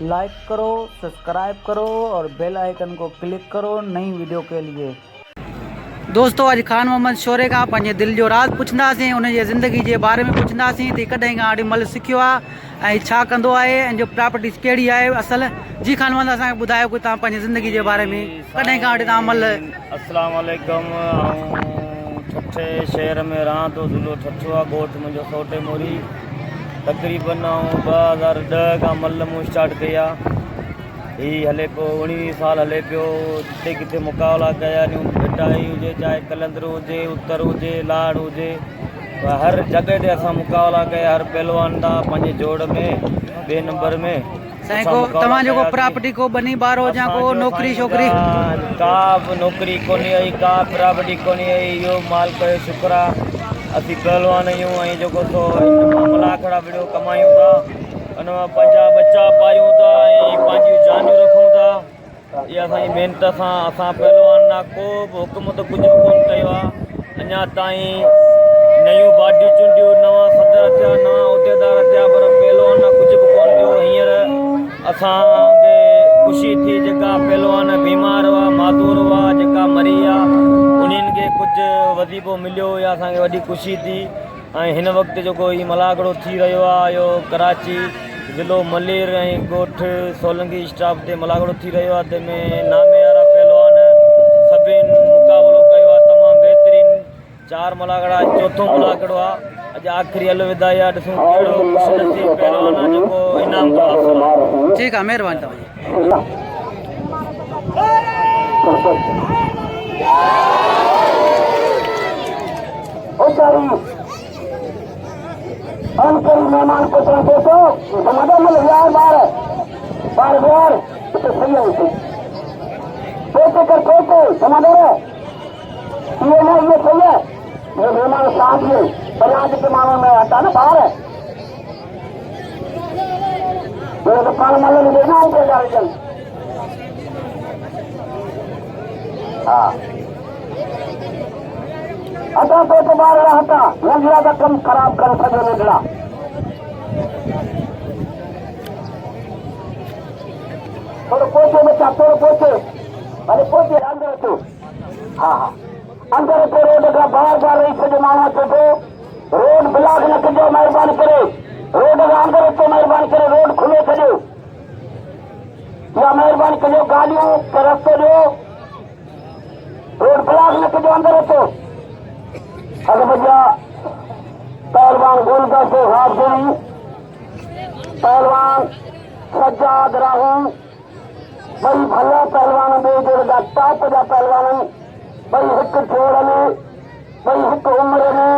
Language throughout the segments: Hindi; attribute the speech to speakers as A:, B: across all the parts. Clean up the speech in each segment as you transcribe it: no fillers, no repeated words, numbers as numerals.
A: लाइक करो, सब्सक्राइब करो और बेल आइकन को क्लिक करो नई वीडियो के लिए। दोस्तों अज खान मोहम्मद शोरे का पंहिंजे दिल जो राज पुछंदासीं, उन जी ज़िंदगी के बारे में पुछंदासीं त कॾहिं खां मल सिखियो आहे ऐं छा कंदो आहे ऐं जो प्रॉपर्टीज़ कहिड़ी आहे असल। जी खान मोहम्मद असांखे ॿुधायो कि तव्हां पंहिंजी ज़िंदगी जे बारे में कॾहिं खां तव्हां मल।
B: अस्सलाम वालेकुम। ठठे शहर में रहां थो, ज़िलो ठठो आहे, ॻोठ मुंहिंजो सोटे मोरी। तक़रीबन 2010 खां मल मूं स्टार्ट कई आहे। हीउ हले पियो 19 साल हले पियो। जिते किथे मुकाबला कया आहिनि, भिटाई हुजे, चाहे कलंदर हुजे, उत्तर हुजे, लाड़ हुजे, हर जॻह ते असां मुकाबला कया। हर पहलवान ॾा पंहिंजे जोड़ में, ॿिए नंबर में।
A: तव्हां जेको प्रॉपर्टी को बनी ॿार हो या को नौकरी छोकरी?
B: का बि नौकरी कोन्हे आई, का प्रॉपर्टी कोन्हे आई। इहो मालिक जो शुक्र आहे। असीं पहलवान आहियूं ऐं जेको सो मलाखड़ा विड़ियो कमायूं था, उन मां पंहिंजा बच्चा पायूं था ऐं पंहिंजियूं जानियूं रखूं था। इहा असांजी महिनत सां असां पहलवान ना को बि हुकुम त कुझु बि कोन कयो आहे अञा ताईं। नयूं बाडियूं चूंडियूं, नवां सदर थिया, नवां उहिदेदार थिया, पर पहलवान ना कुझु बि कोन थियो। हींअर असांखे ख़ुशी थी जेका पहलवान बीमार हुआ, मादूर हुआ, जेका मरी आहे, उन्हनि खे कुझु वज़ीफ़ो मिलियो, इहा असांखे वॾी ख़ुशी थी। ऐं हिन वक़्तु जेको हीउ मलाखड़ो थी रहियो आहे, इहो कराची ज़िलो मलेर ऐं ॻोठ सोलंगी स्टाफ ते मलाखड़ो थी रहियो आहे। तंहिंमें नामे वारा पहलवान सभिनि मुक़ाबिलो कयो आहे, तमामु बहितरीनु। 4 मलाखड़ा, चौथों मलाखड़ो आहे। अॼु आख़िरी अलविदा आहे। ॾिसूं कहिड़ो ख़ुशनसीब पहलवान आहे जेको इनाम जो हासिलु आहे।
A: ठीकु आहे, महिरबानी तव्हांजी।
C: मेहमान को समाधान मिल गया है। बार बार बार तो सही है, सोचे कर सोचे समाधान है। ये ना ये सही है। ये मेहमान साथ में बना के मामले में आता ना बाहर है। मेरे तो कान माले में देखना है जा रही। हाँ अता तो बाहर रहा था, नजरा का कम खराब कर सके निकला। थोड़े पोचे बच्चा, थोड़े पोचे, अरे पोचे अंदर तो। हाँ हाँ अंदर तो रोड का बाहर जा रही से मानो तो रोड ब्लॉक न कजो, मेहरबानी करे। रोड का अंदर तो मेहरबानी करे, रोड खुले कजो या मेहरबानी कजो। गाड़ियों के रास्ते जो रोड ब्लॉक न कजो, अंदर तो अगर भैया पहलवान गुलदास्तो खashkeli, पहलवान सज्जाद राहू, बई भले पहलवान बे जोड़ा टॉप जा पहलवान, बई हिक जोड़ में, बई हिक उम्र में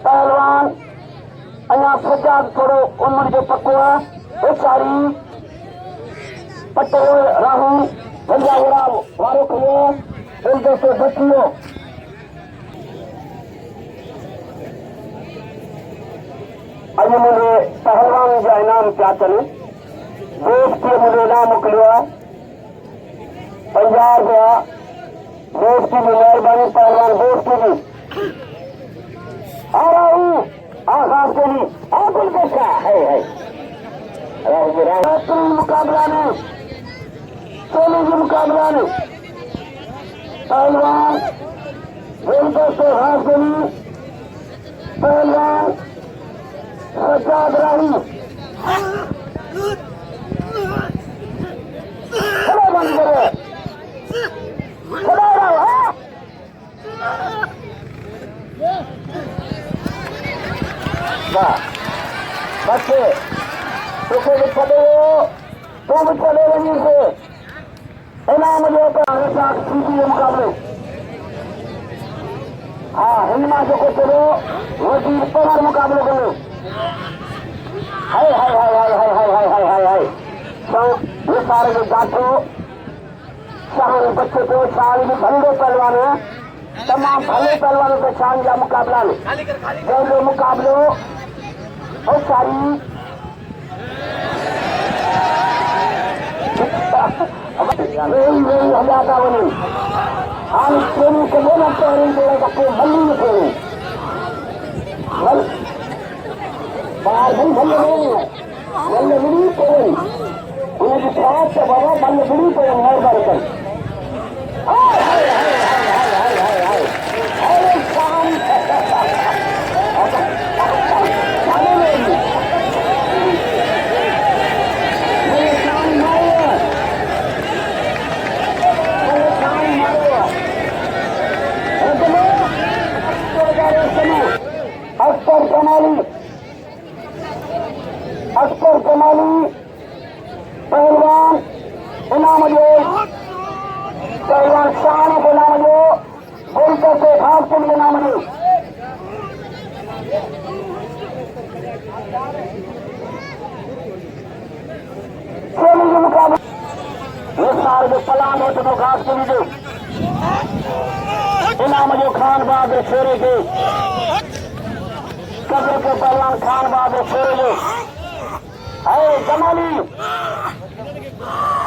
C: पहलवान। अञा सज्जाद थोड़ो उम्र जो पक्को है। वेचारी पटेल राहू भैया वारो खियो गुलदास्तो बचियो। अॼु मुझे पहलवान जा इनाम क्या चले। देश के मुझे इनाम मोकिलियो आहे 50 रुपया। देश की भी मेहरबानी पहलवान देश की भी आ रहा हूँ आसाद के लिए आकुल कैसा है। मुकाबला ने सोने के मुकाबला ने पहलवान गुलदास्तो खashkeli, पहलवान सज्जाद राहू। खड़ा बंद करो, खड़ा रहो। बच्चे तुझे भी चले हो, तू भी चले वहीं से। इनाम जो razak सीधी मुकाबले। हाँ हिन्मा जो को चलो वजीर पर मुकाबले करो। हाय हाय हाय हाय हाय हाय हाय हाय हाय। तो ये सारे जो जातो शान बच्चे को शान भी भले पहलवान है, तमाम भले पहलवानों के शान या मुकाबला में जो मुकाबले और सारी वही हजाता बनी। हम ट्रेनिंग के लिए ट्रेनिंग के मल्ली में ट्रेनिंग बाहर नहीं भले नहीं है, मल्ल ट्रेनिंग उनकी साथ से बाबा मन बुरी पे मेहरबानी कर। हाय हाय हाय हाय हाय हाय हाय अरे शाम अख्तर जमाली, अख्तर जमाली पहलवान इनाम जो पहलवान शान के नाम जो बोलते से घास के लिए नाम जो खेली के मुकाबले ये सारे जो पलान होते तो घास के लिए इनाम जो खान बहादुर शेरे के कब्र के पहलवान खान बहादुर शेरे जो अरे जमाली,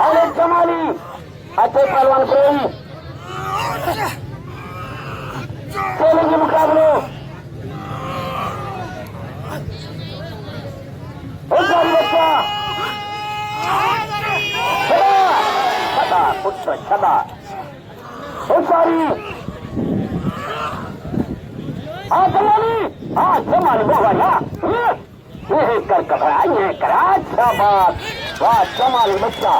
C: अरे जमाली अच्छे पहलवान कोई खेली के मुकाबले बच्चा सदा पुत्र सदा सारी हाँ जमाली, हाँ जमाली बोला ये कर कपड़ा ये करा अच्छा बात वाह जमाली बच्चा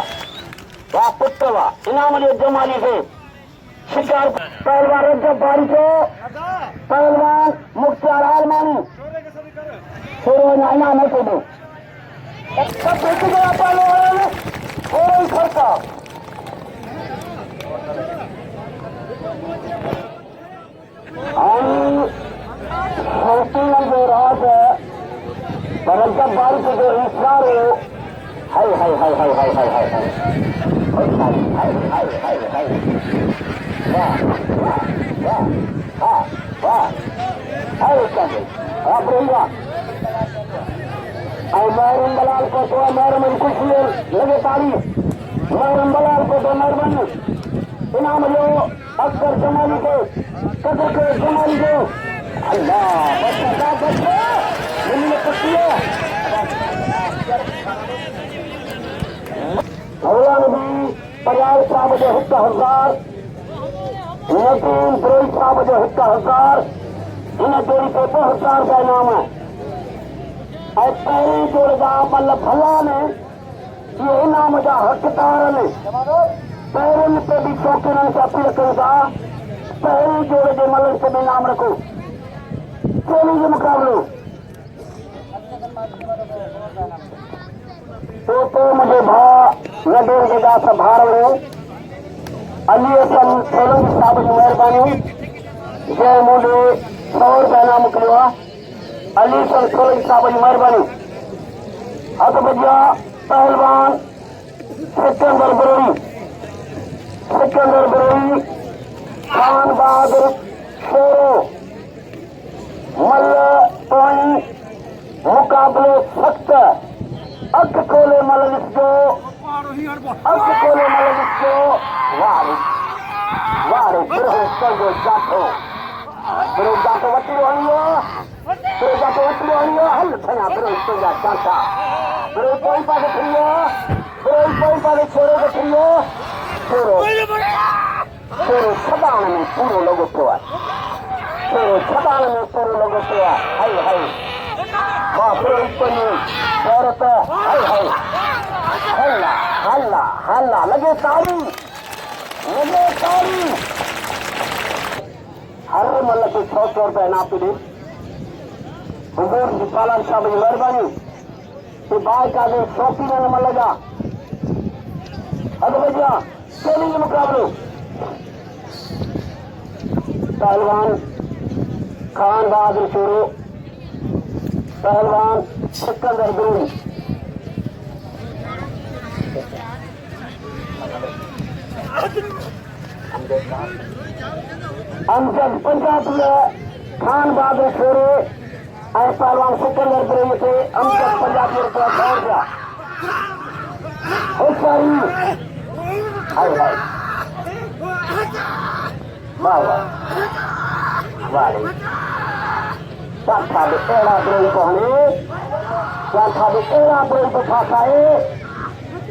C: वाह पुत्र वाह इनाम जो जमाली से शिकार पहलवान रजब बारी को पहलवान मुख्त्यर आलमानी शोरो इनाम है तो सब बेच गया पहलवान थोड़ा खर्चा जो रात है रजब बारी के जो इंसार हो हाय हाय हाय हाय हाय हाय हाय हाय हाय हाय हाय वाह वाह वाह वाह हाय आप रहिएगा और महरम बलाल को तो महरम कुछ लगे तारी महरम बलाल को तो मेहरबानी इनाम जो अख्तर जमाली को कदर के जमाली को अल्लाह बच्चा बच्चा मिलने पड़ती है भगवान भी 50 साहब जो हिस्सा हजार नजीम ब्रोई साहब जो हिस्सा हजार इन जोड़ी पे 2000 का इनाम है और पहली जोड़गा मतलब भला ने ये इनाम जा हकदार ने पैरन पे भी शौकीन से अपील करेगा पहली जोड़े के मलक से भी नाम रखो चोली के मुकाबले तो मुझे भा नडेर के गा सब भार में अली हसन सोलंगी साहब की मेहरबानी जय मुझे 100 रुपया नाम निकलवा अली हसन सोलंगी साहब की मेहरबानी हथ बजिया पहलवान सिकंदर बरोई खान बहादुर शोरो मल्ह पोई मुकाबले सख्त अख खोले मलक जो अख खोले मलक जो वारे वारे फिर जातो वटी वही हल थया फिर जाता फिर कोई पास फिरियो फिर कोई पास छोरो को फिरियो छोरो छदान में पूरो लोगो पियो छोरो छदान में पूरो लोगो पियो हाय हाय वाह फिर कोई औरत हाय हाय हल्ला हल्ला हल्ला लगे ताली हर मल्ल को 100 रुपया इनाम दे हुजूर जी पालन साहब की मेहरबानी तो बाय का ले शौकीन ने मल्ल जा अब भैया चोली के मुकाबले पहलवान खान बहादुर शोरो पहलवान सिकंदर बिरुई अमजद पंजाब में खान बहादुर शोरो और पहलवान सिकंदर बिरुई से अमजद पंजाब रुपया 100 रुपया हाय हाय वाह वाह साथा एड़ा ब्रोई पहने साथा एड़ा ब्रोई बठा खाए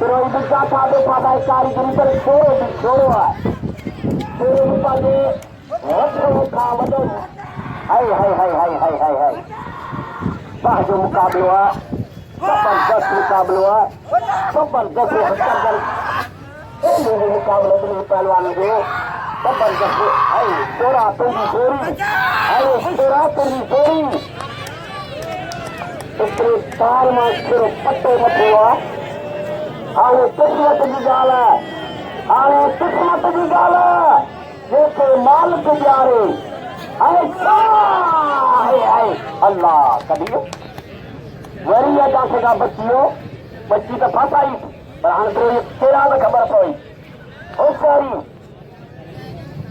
C: फिर वही बिका था देखा था कारीगरी पर छोड़ो भी छोड़ो है छोड़ो भी पाले रखो खा वजो हाय हाय हाय हाय हाय हाय हाय वाह जो मुकाबलो है जबरदस्त मुकाबलो है जबरदस्त हत्यार मेरे मुकाबले में पहलवान जो जबरदस्त हाय छोरा तेरी जोरी अरे छोरा तेरी जोरी इतने साल में फिर पट्टे मत हुआ आने किस्मत की गाल है आने किस्मत की गाल है जैसे माल के प्यारे ऐसा अल्लाह कभी वरी अदा सका बच्चियों बच्ची तो फंसाई पर हाँ तो ये तेरा में खबर पड़ी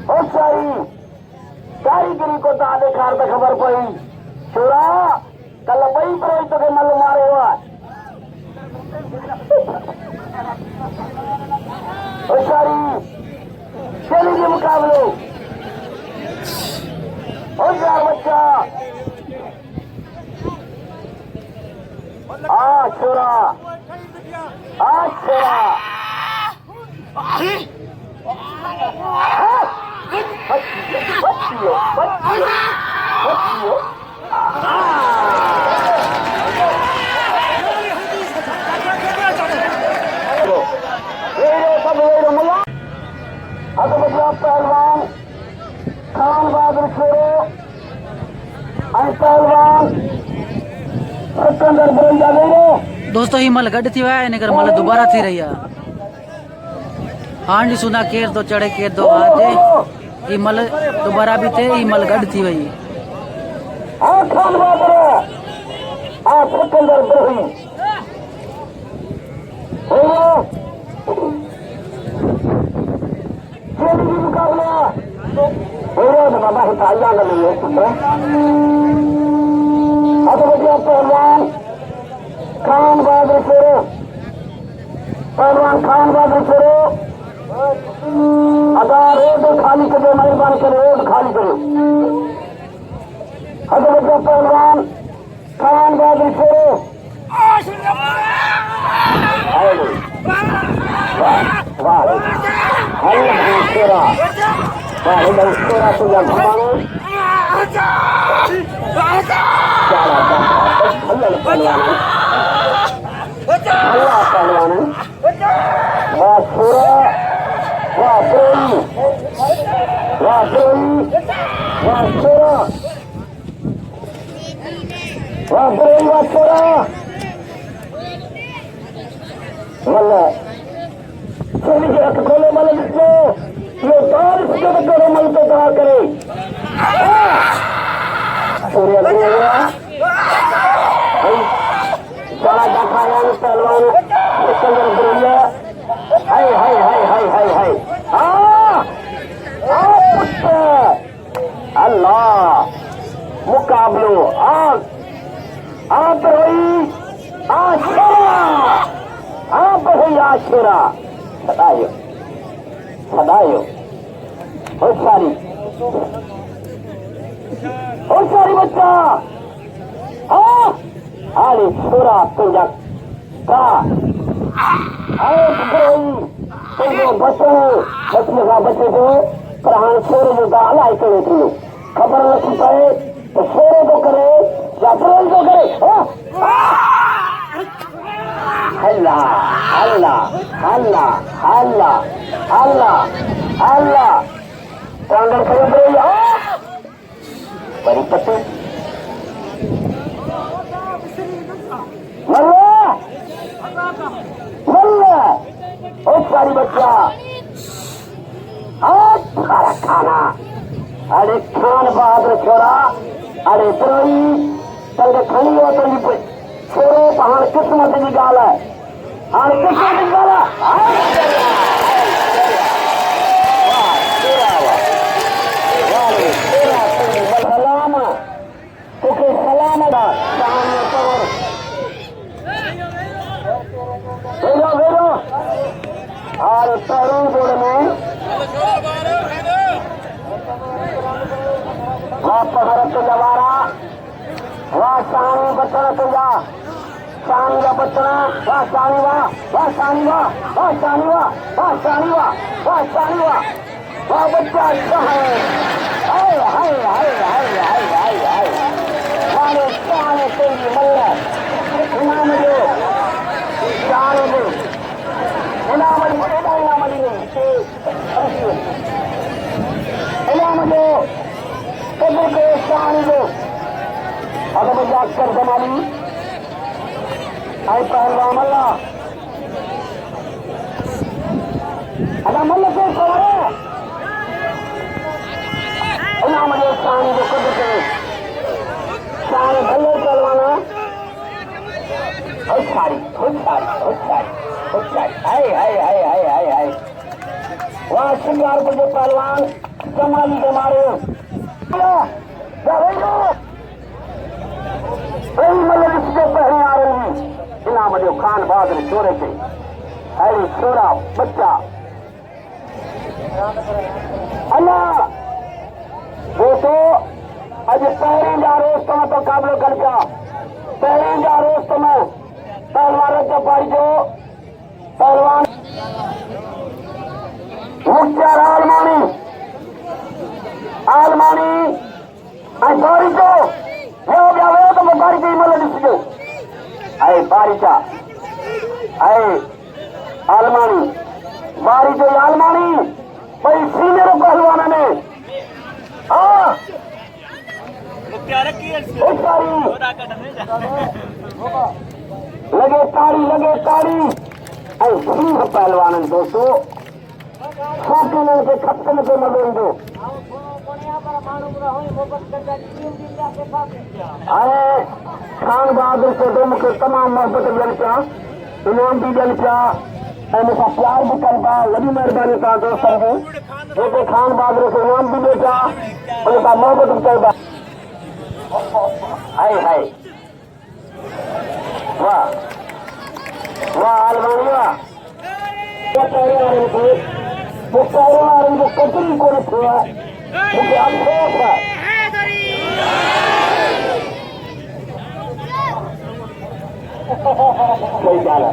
C: होशियारी कारीगरी को ता देखार तो खबर पड़ी छोरा कल वही पर तो के मल मारे हुआ होशियारी चलेगी मुकाबले होशियार बच्चा छोरा छोरा बच्चियों पहलवान खान बहादुर शेरो पहलवान सिकंदर बोल
A: दोस्तों ही मल गड थी हुआ है इनकर मल दोबारा थी रही है हांडी सुना केर तो चढ़े केर दो आजे ये मल दोबारा भी थे ये मल गड थी वही
C: खान बहादुर सिकंदर ब्रोही मुकाबला बाबा हिताइया पहलवान खान बहादुर शेरो अगर रोड खाली करो मेहरबानी करो रोड खाली करो पहलवान खान बहादुर शेरो खोले मल ये दाल करो मल तो दवा करे सूर्य बड़ा दिखाया पहलवान सिकंदर बुरिया हाय हाय हाय हाय हाय हाय अल्लाह मुकाबलो आप रही आशुरा सदायो होशियारी बच्चा अरे छोरा तुझा का बचे को पर हाँ छोरे जो गाला करे थी खबर न थी पए तो छोरे को करे या ब्रोई को करे अल्लाह अल्लाह अल्लाह अल्लाह अल्लाह अल्लाह कांगर करे ब्रोई बड़ी पत्ते होशियारी बच्चा खाना अरे खान बहादुर छोरा अरे ब्रोई तंग खड़ी हो तो छोरो हाँ किस्मत की गाल है हाँ किस्मत की गाल सलाम तुखे सलाम वेरो और पैरों जोड़ में वहाँ पहर तो जवारा वहाँ सामने बचन तो जा शानी का बचना वाह शानी वाह वाह शानी वाह वाह शानी वाह वाह शानी वाह वाह शानी वाह वाह बच्चा अच्छा है हाय हाय हाय हाय हाय हाय हाय मारे शान तेरी मल्ल इनाम दो शान दो इनाम दो कब्र को शान दो अगर मजाक कर जमाली आई पहलवान मल्ला अगर मल्ल को सवारे इनाम दो शान दो कब्र को शान भले पहलवाना खुशारी खुशारी खुशारी खुशारी हाय हाय हाय हाय हाय हाय वहाँ शिकार को जो पहलवान जमाली के मारे मतलब इसके पहले आ रही है इनाम दो खान बहादुर छोरे के अरे छोरा बच्चा अल्लाह वो तो अज पहरेंदा रोस्त में तो काबलो कर गया पहरेंदा रोस्त में पहलवान का पाई जो पहलवान मुख्तार आलमानी आलमानी बारी जो तो बारी की मतलब इसको अरे बारीचा अरे आलमानी बारी जो आलमानी भाई सीनियर पहलवान ने हाँ लगे ताड़ी सिंह पहलवान दोस्तों शौकीन के खत्म के मदद दो अरे खान बहादुर से दो मुख्य तमाम मोहब्बत जल पिया इनाम भी जल पिया ऐसा प्यार भी करता लगी मेहरबानी का दोस्तों को जो खान बहादुर से इनाम भी देता उनका मोहब्बत भी करता हाय हाय वाह वाह आलमानी वाह वो पहलवान को कतरी को रखा मुझे अफसोस है सही गाल है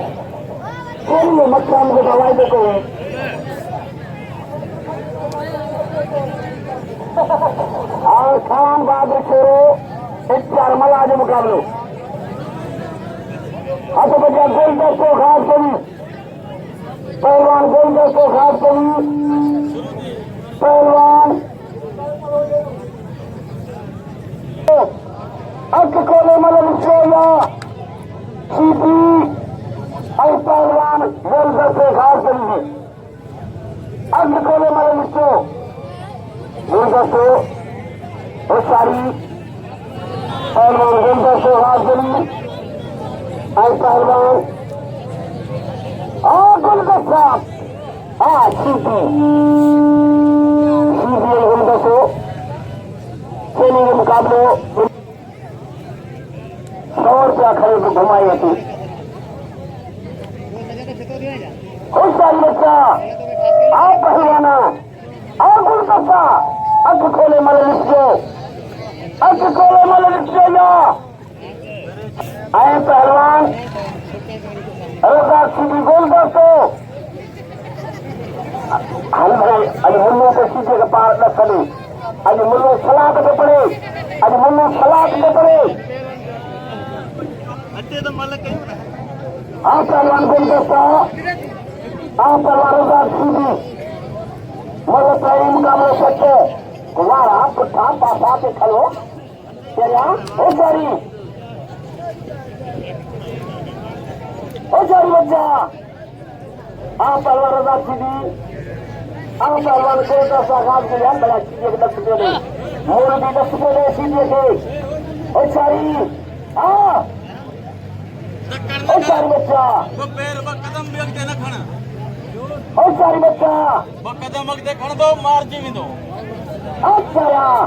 C: कोई मक्का मुझे दवाई देखो और खान बहादुर छोरो इख्तियार मल्ह जो मुकाबलो हथ बजा गुलदस्तो खास करी पहलवान गुलदस्तो खास करी पहलवान अख खोले मतलब शेया शीदी और पहलवान गुलदस्तो खास करी अख खोले मतलब गुलदस्तो होशियारी पहलवान गुलदस्तो खास करी और पहलवान गुलदस्ता हाँ शीदी गुलदस्तो खेलने के मुकाबले 100 रुपया खरीद घुमाई थी होशियारी बच्चा आओ पहलवाना आओ गुलदस्ता अख खोले मतलब अख खोले मतलब आए पहलवान razak sheedi guldasto हम भाई अज मुन्नू के सीधे के पार न चले अज मुन्नू सलाद के पड़े अज मुन्नू सलाद के पड़े हाँ पहलवान गुलदस्ता हाँ पहलवान razak sheedi मतलब सही मुकाबले सच्चे कुमार आप पुट्ठा पापा के खलो तेरा होशियारी बच्चा हाँ पहलवान razak sheedi हाँ पहलवान गुलदस्ता खास के लिए बड़ा सीधे के दस्त पे ले मोर भी दस्त पे ले सीधे के होशियारी हाँ होशियारी बच्चा होशियारी बच्चा अच्छा यार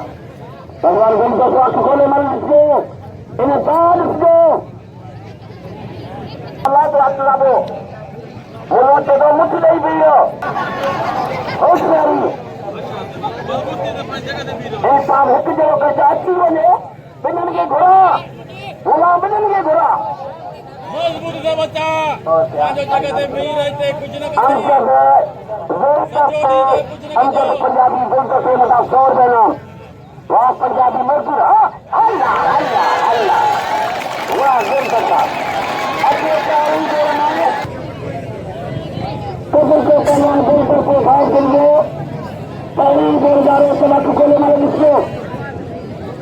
C: पहलवान गुलदस्ता अख खोले मल इसको इन्हें ताल इसको अल्लाह तो हाथ लाबो बोलो तो दो मुट्ठी नहीं पियो होशियारी इंसान एक जगह पे जाती बने बिनन के घोड़ा बोला बिनन के घोड़ा
B: मजबूत से बच्चा जो जगह से मिल रहते कुछ न
C: हम सब पंजाबी बोलते थे मतलब जोर देना वहाँ पंजाबी मजदूर अल्लाह अल्लाह अल्लाह वहाँ जोर करता अपने कारण जोर माने तो को कल्याण बोलते को भाव देंगे पहली जोरदारों से मत खोले मारे लिखो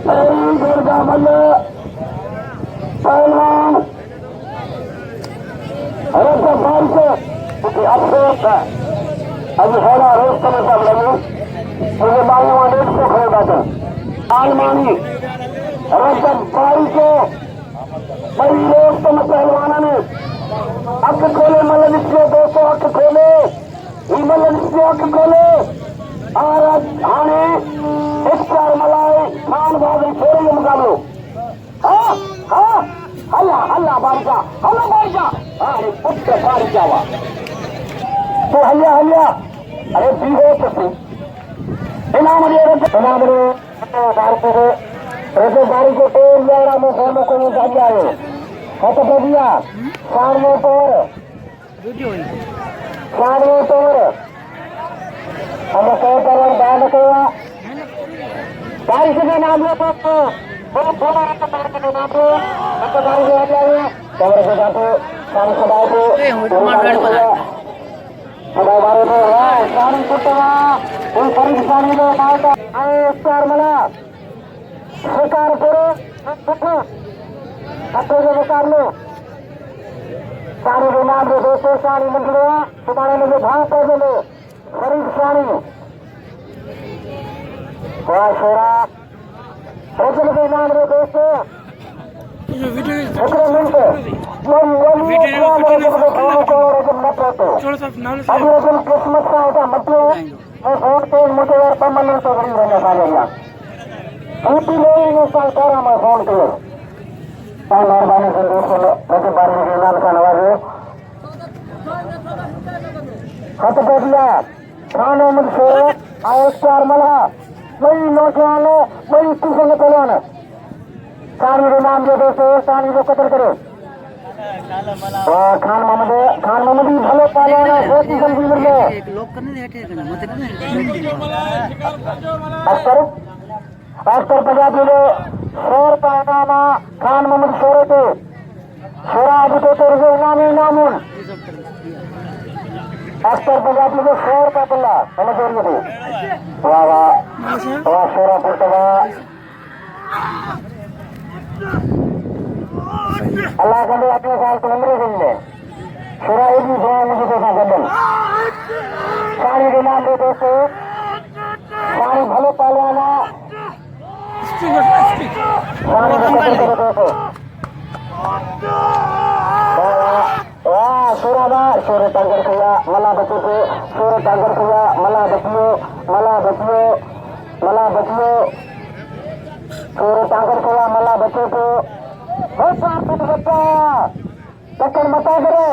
C: पहली जोरदार मल्ल पहलवान razak भाई को क्योंकि अफसोस है अभी हरा रोज समय सब लगे मुझे मालूम है 150 खरीदा था aalmanri razak भाई को बड़ी रोज समय पहलवाना ने अक खोले मतलब इसलिए 200 अक खोले मतलब इसलिए अक खोले और हाने इफ्तार मलाई खान बाबू छोड़े ये मुकाबलो हाँ हाँ हल्ला हल्ला बारिशा अरे पुत्र बारिशा हुआ तो हल्ला हल्ला अरे भी हो सकती इनाम दे भारत को रजे बारी को टोल जाएगा मैं फोन को नहीं जान जाए है तो दिया सामने तोड़ हम कह पर बात करेगा बारिश के नाम लो तो बहुत थोड़ा है तो बारिश के नाम लो अब तो बारिश आ जाएगा कैमरे से जाते सारे सदाए को सदाए बारे में है सारे कुत्ता उन सारी किसानी में मारता आए स्टार मला शिकार करो हत्थे के मुकाबले सारे के नाम लो 200 साड़ी मंडलिया तुम्हारे में जो भाव पैदे लो खरीद साड़ी वाह शेरा रजल के नाम लो 200 किस्मत का होता मतलब फोन पे मुझे यार पमन तो बड़ी रहने वाले हैं ऊटी लोग सरकार में फोन पे मेहरबानी से दोस्तों रजब बारी के नाम का नवाजे खत दे दिया खाने में शेर आए स्टार मला वही नौजवानों वही किसी ने पहलवान सानी के नाम जो दोस्तों सानी को कतर करो खान मोहम्मद भी भलो पहलवान है बहुत ही जल्दी मिल गए अख्तर पंजाबी ने शेर पहनाना खान मोहम्मद शेरे के शेरा अभी तो तेरे नामुन अख्तर पंजाबी को शेर का पल्ला समझ रही वाह वाह वाह शेरा पुरतवा अल्लाह करे अपने साल को उम्र दिन में शेरा एक भी सोया मुझे देखा गंदल सारी के नाम दे दोस्तों सारी भले पहलवाना सारी दोस्तों वाह शेरा शेर टांगर खुआ मला बच्चे को शेर टांगर खुआ मला बचियो शेर टांगर खुआ मला बच्चे को बच्चा टक्कर मता करे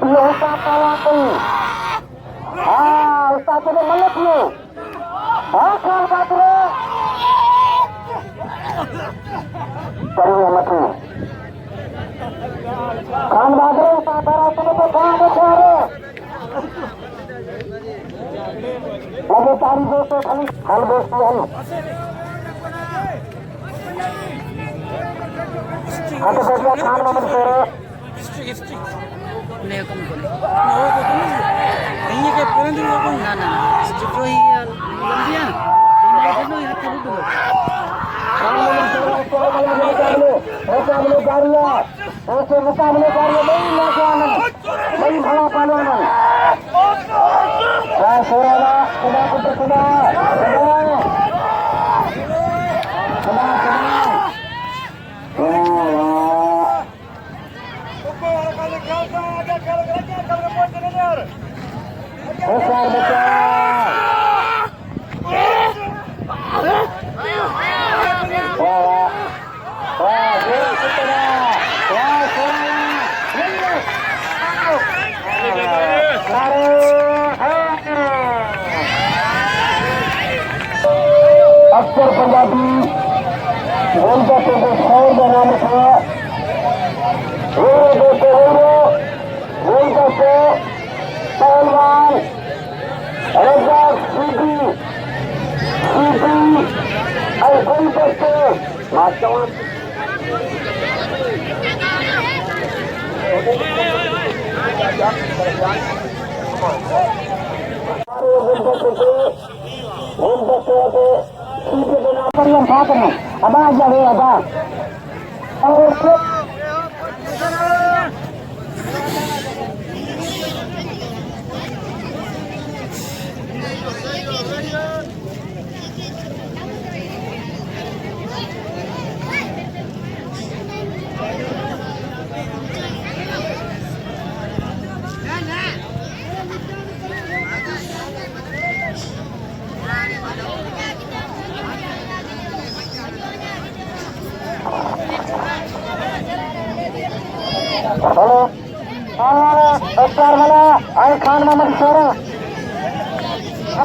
C: ये होता पवाती उसका तो मलक लो खान बात रे करिए मत खान बात रे सारा तुम्हें तो खान बचा रे लगे तारी दोस्तों खाली हल दोस्तों हल हाँ तो बढ़िया खान मोहम्मद शेर नहीं कम करो नहीं के पूरे दिन ना जो ही लंबिया नहीं तो हाथ रुक दो खान मोहम्मद शेर को मुकाबले जारिया ऐसे मुकाबले जारिया नहीं नौजवान नहीं भला पहलवान वाह शेरा खुदा को खुदा होशियार बच्चा वाह वाह अख्तर पंजाबी गुलदस्ते के शोर के नाम से हीरो देते हीरो गुलदस्ते पहलवान razak sheedi और गुलदस्ते मास्टर अब आ जाए हेलो अख्तर वाला आई खान मोहम्मद शोरो हां